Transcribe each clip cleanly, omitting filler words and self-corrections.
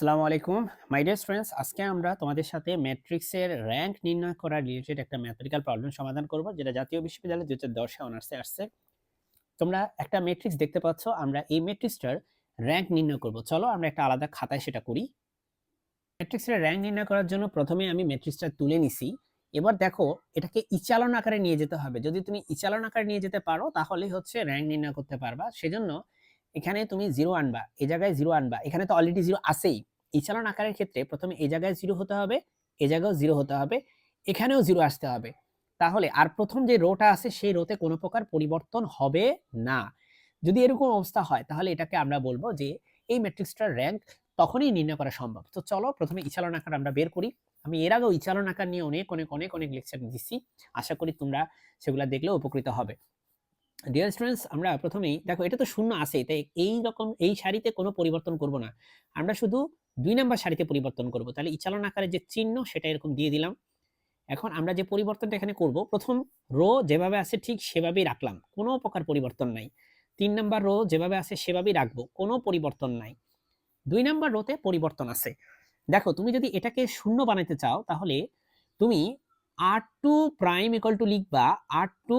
আসসালামু আলাইকুম my dear students, আজকে আমরা তোমাদের সাথে ম্যাট্রিক্সের র‍্যাঙ্ক নির্ণয় করা রিলেটেড একটা ম্যাথমেটিক্যাল প্রবলেম সমাধান করব, যেটা জাতীয় বিশ্ববিদ্যালয় 2010 এ অনার্সে আসছে। তোমরা একটা ম্যাট্রিক্স দেখতে পাচ্ছ, আমরা এই ম্যাট্রিক্সটার র‍্যাঙ্ক নির্ণয় করব। চলো আমরা একটা আলাদা খাতায় সেটা করি। ম্যাট্রিক্সের র‍্যাঙ্ক নির্ণয় করার জন্য প্রথমে আমি ম্যাট্রিক্সটা তুলে নিছি। এবার দেখো, এটাকে ইচালন আকারে নিয়ে যেতে হবে। যদি তুমি ইচালন আকারে নিয়ে যেতে পারো তাহলেই হচ্ছে র‍্যাঙ্ক নির্ণয় করতে পারবা। সেজন্য এখানে তুমি 0 আনবা, এই জায়গায় 0 আনবা। এখানে তো অলরেডি 0 আছেই। ইচালন আকারের ক্ষেত্রে প্রথমে এই জায়গায় 0 হতে হবে, এই জায়গায়ও 0 হতে হবে, এখানেও 0 আসতে হবে। তাহলে আর প্রথম যে রোটা আছে সেই রোতে কোনো প্রকার পরিবর্তন হবে না। যদি এরকম অবস্থা হয় তাহলে এটাকে আমরা বলবো যে এই ম্যাট্রিক্সটার র‍্যাঙ্ক তখনই নির্ণয় করা সম্ভব। তো চলো প্রথমে ইচালন আকার আমরা বের করি। আমি এর আগেও ইচালন আকার নিয়ে অনেক লেকচার দিচ্ছি। আশা করি তোমরা সেগুলা দেখলেও উপকৃত হবে। ডিয়ার স্টুডেন্টস, আমরা প্রথমেই দেখো, এটা তো শূন্য আছেই, তাই এই রকম এই সারিতে কোনো পরিবর্তন করব না। আমরা শুধু 2 নাম্বার সারিতে পরিবর্তন করব। তাহলে ইচালন আকারের যে চিহ্ন সেটা এরকম দিয়ে দিলাম। এখন আমরা যে পরিবর্তনটা এখানে করব, প্রথম রো যেভাবে আছে ঠিক সেভাবেই রাখলাম, কোনো প্রকার পরিবর্তন নাই। 3 নাম্বার রো যেভাবে আছে সেভাবেই রাখবো, কোনো পরিবর্তন নাই। 2 নাম্বার রোতে পরিবর্তন আছে। দেখো, তুমি যদি এটাকে শূন্য বানাইতে চাও তাহলে তুমি r2 প্রাইম ইকুয়াল টু লিখবা r2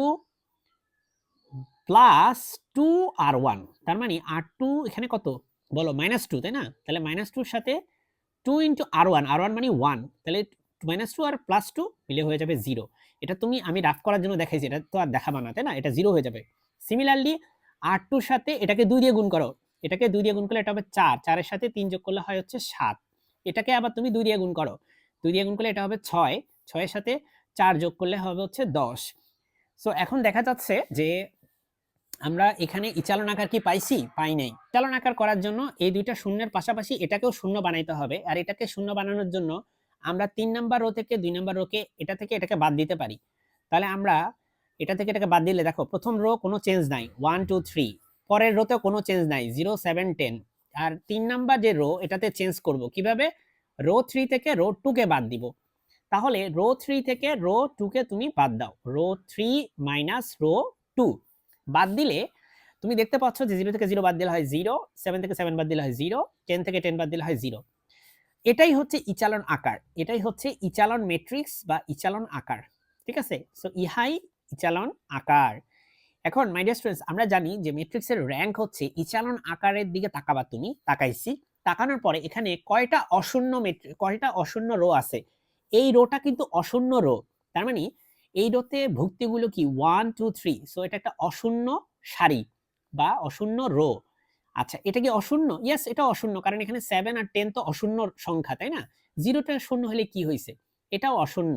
প্লাস 2r1। তার মানে r2 এখানে কত বলো, -2, তাই না? তাহলে -2 এর সাথে 2 ইনটু r1, r1 মানে 1, তাহলে -2 আর +2 মিলে হয়ে যাবে 0। এটা তুমি আমি রাফ করার জন্য দেখাইছি, এটা তো আর দেখাবা না, তাই না? এটা 0 হয়ে যাবে। সিমিলারলি r2 এর সাথে এটাকে 2 দিয়ে গুণ করো, এটাকে 2 দিয়ে গুণ করলে এটা হবে 4, 4 এর সাথে 3 যোগ করলে হয় হচ্ছে 7। এটাকে আবার তুমি 2 দিয়ে গুণ করো, 2 দিয়ে গুণ করলে এটা হবে 6, 6 এর সাথে 4 যোগ করলে হবে হচ্ছে 10। সো এখন দেখা যাচ্ছে যে আমরা এখানে ইচালন আকার কি পাইছি? পাই নাই। ইচালন আকার করার জন্য এই দুইটা শূন্যের পাশাপাশি এটাকেও শূন্য বানাইতে হবে। আর এটাকে শূন্য বানানোর জন্য আমরা 3 নাম্বার রো থেকে 2 নাম্বার রোকে এটা থেকে এটাকে বাদ দিতে পারি। তাহলে আমরা এটা থেকে এটাকে বাদ দিলে দেখো, প্রথম রো কোনো চেঞ্জ নাই, 1 2 3। পরের রোতেও কোনো চেঞ্জ নাই, 0 7 10। আর 3 নাম্বার যে রো এটাতে চেঞ্জ করব কিভাবে? রো 3 থেকে রো 2 কে বাদ দিব। তাহলে রো 3 থেকে রো 2 কে তুমি বাদ দাও। রো 3 মাইনাস রো 2 বাদ দিলে তুমি দেখতে পাচ্ছ যে 0 থেকে 0 বাদ দিলে হয় 0, 7 থেকে 7 বাদ দিলে হয় 0, 10 থেকে 10 বাদ দিলে হয় 0। এটাই হচ্ছে ইচালন আকার, এটাই হচ্ছে ইচালন ম্যাট্রিক্স বা ইচালন আকার। ঠিক আছে? সো ইহাই ইচালন আকার। এখন মাই ডিয়ার স্টুডেন্টস, আমরা জানি যে ম্যাট্রিক্সের র‍্যাঙ্ক হচ্ছে ইচালন আকারের দিকে তাকাবা তুমি, তাকাইছি। তাকানোর পরে এখানে কয়টা অশূন্য রো আছে। এই রোটা কিন্তু অশূন্য রো। তার মানে এই রোতে ভুক্তিগুলো কি 1 2 3। সো এটা একটা অশূন্য সারি বা অশূন্য রো। আচ্ছা, এটা কি অশূন্য? ইয়েস, এটা অশূন্য, কারণ এখানে 7 আর 10 তো অশূন্য সংখ্যা, তাই না? 0 টা শূন্য হলে কি হইছে? এটাও অশূন্য।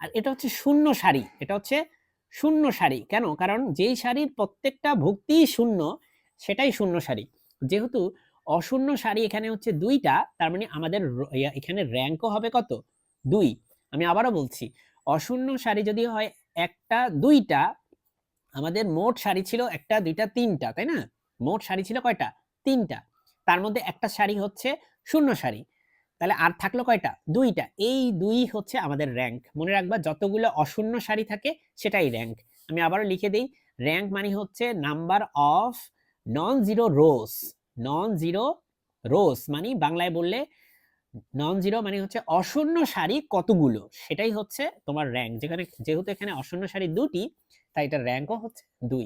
আর এটা হচ্ছে শূন্য সারি, এটা হচ্ছে শূন্য সারি। কেন? কারণ যেই সারির প্রত্যেকটা ভুক্তিই শূন্য সেটাই শূন্য সারি। যেহেতু অশূন্য সারি এখানে হচ্ছে 2 টা, তার মানে আমাদের এখানে র‍্যাঙ্কও হবে কত? 2। আমি আবারও বলছি, অশূন্য সারি যদি হয় 1 টা 2 টা, আমাদের মোট সারি ছিল 1 টা 2 টা 3 টা, তাই না? মোট সারি ছিল কয়টা? 3 টা। তার মধ্যে একটা সারি হচ্ছে শূন্য সারি। তাহলে আর থাকলো কয়টা? 2 টা। এই 2 হচ্ছে আমাদের র‍্যাঙ্ক। মনে রাখবা, যতগুলো অশূন্য সারি থাকে সেটাই র‍্যাঙ্ক। আমি আবারও লিখে দেই, র‍্যাঙ্ক মানে হচ্ছে number of non zero rose. Non zero rose মানে বাংলায় বললে নন জিরো মানে হচ্ছে অশূন্য সারি কতগুলো, সেটাই হচ্ছে তোমার র‍্যাঙ্ক। যেহেতু এখানে অশূন্য সারি 2টি, তাই এটার র‍্যাঙ্কও হচ্ছে 2।